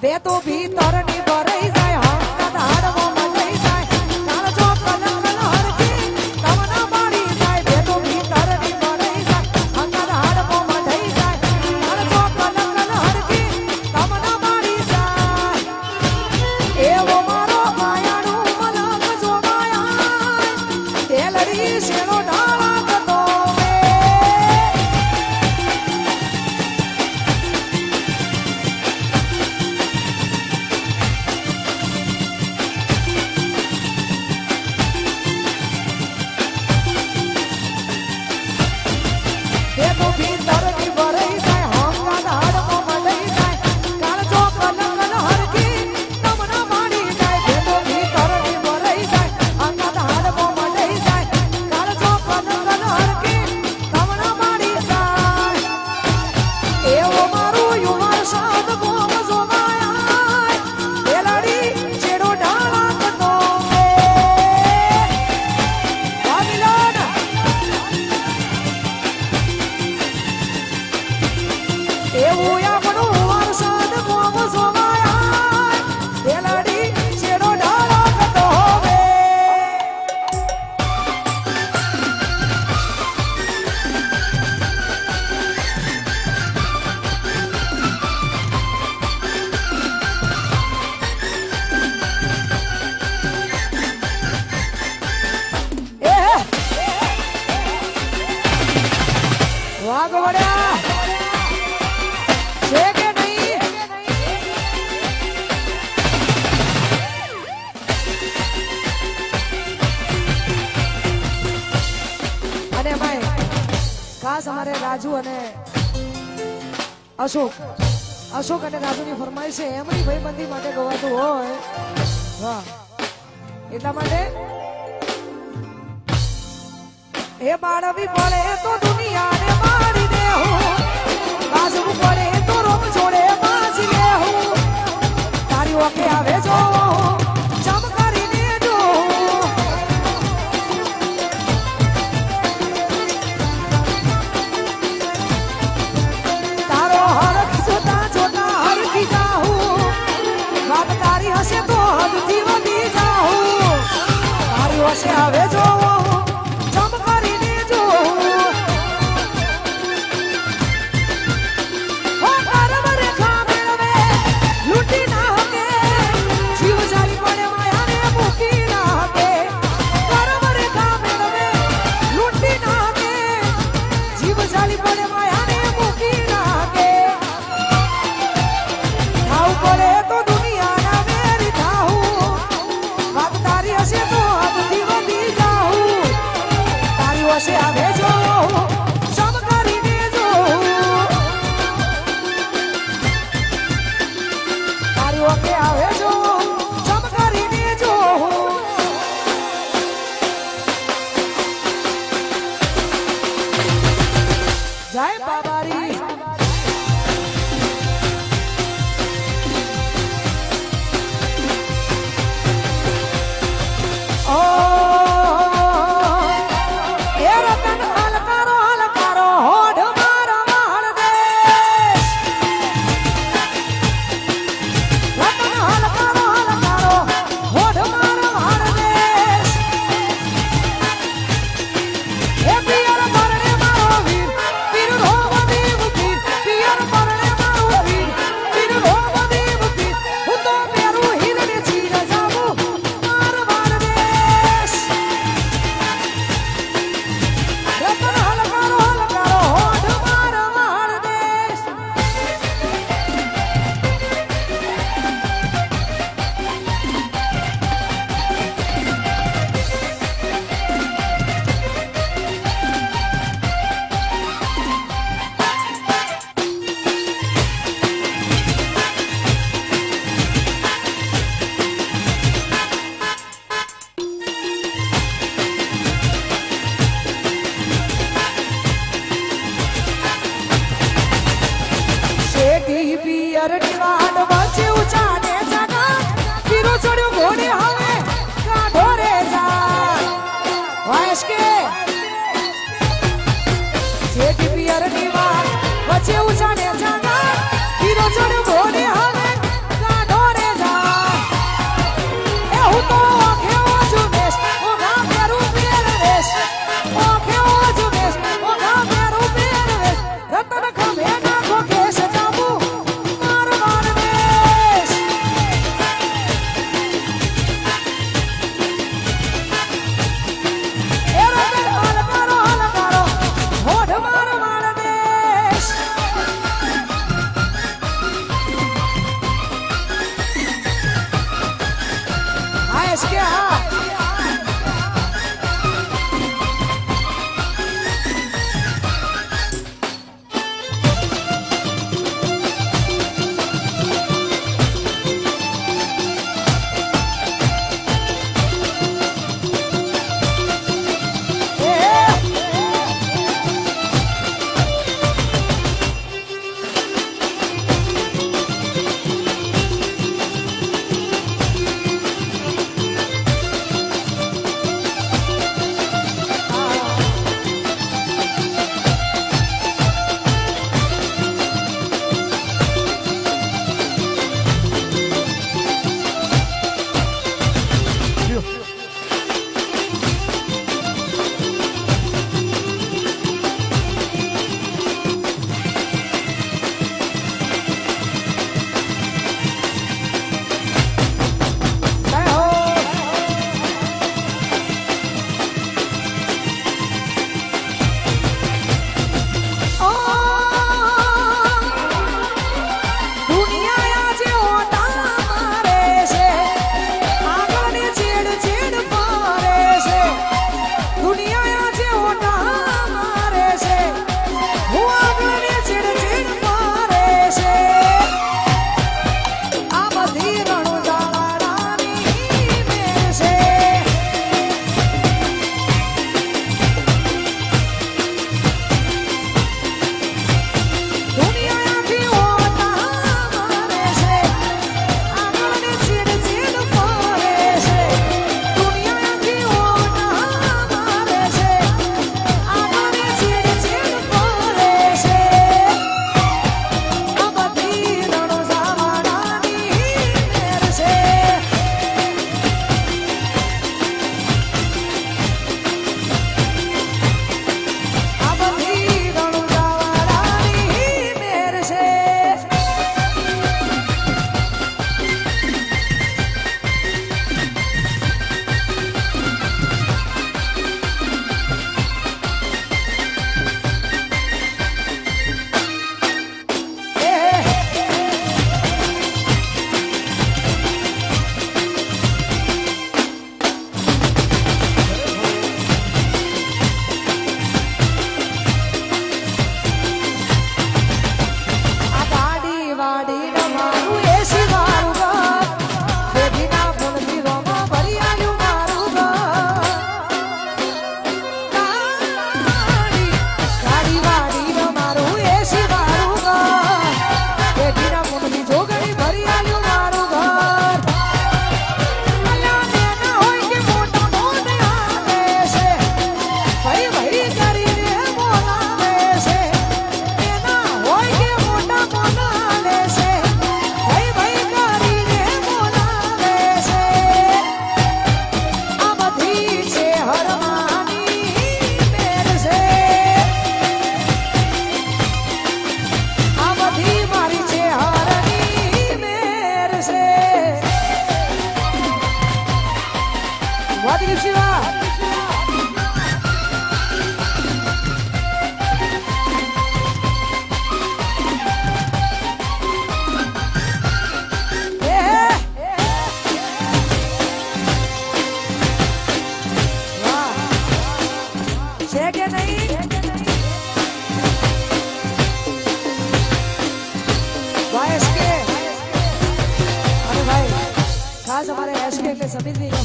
બે તો ભીતરની ભરાઈ જાય હંકા દાડવો મળી જાય કાળ જો કલક હરકી તમના મારી જાય બે તો ભીતરની ભરાઈ જાય હંકા દાડવો મળી જાય કાળ જો કલક હરકી તમના મારી જાય એવો મારો માયાનું મલક જો માયા તેલડી શેરો ઢાળા કતો વાગવડ્યા છે કે નહીં અને ભાઈ ખાસ અમારે રાજુ અને અશોક અને રાજુની ફરમાઈશ છે એમની ભાઈબંધી માટે ગવાતું હોય વાહ એટલા માટે એ બાળવી પડે તો દુનિયાને મારી દે હું બાજવું પડે તો રોગ છોડે બાજી લે હું તારી ઓકે આવે જો જમ કરીને જો તારો હરખ જોતા જોતા હરખી જાઉં વાત તારી હશે તો હદથી વધી જાઉં તારી હશે આવે જો से आवे जो सब કરીને જો તારી ઓકે આવે જો सब કરીને જો જય બાબારી ઓ Hal karo SK હા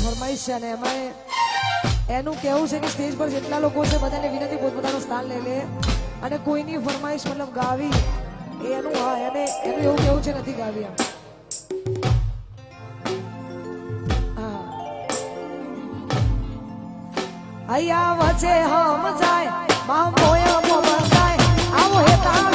ફરમાઈશ છે અને એમાં એનું કહેવું છે કે સ્ટેજ પર જેટલા લોકો છે બધાને વિનંતી પોતપોતાનું સ્થાન લઈ લે અને કોઈની ફરમાઈશ મતલબ ગાવી એનું હા એનું એવું કેવું છે નથી ગાવી અહીંયા વચ્ચે હમ જાય મા મોયા મો બંધાય આવો હે તાળ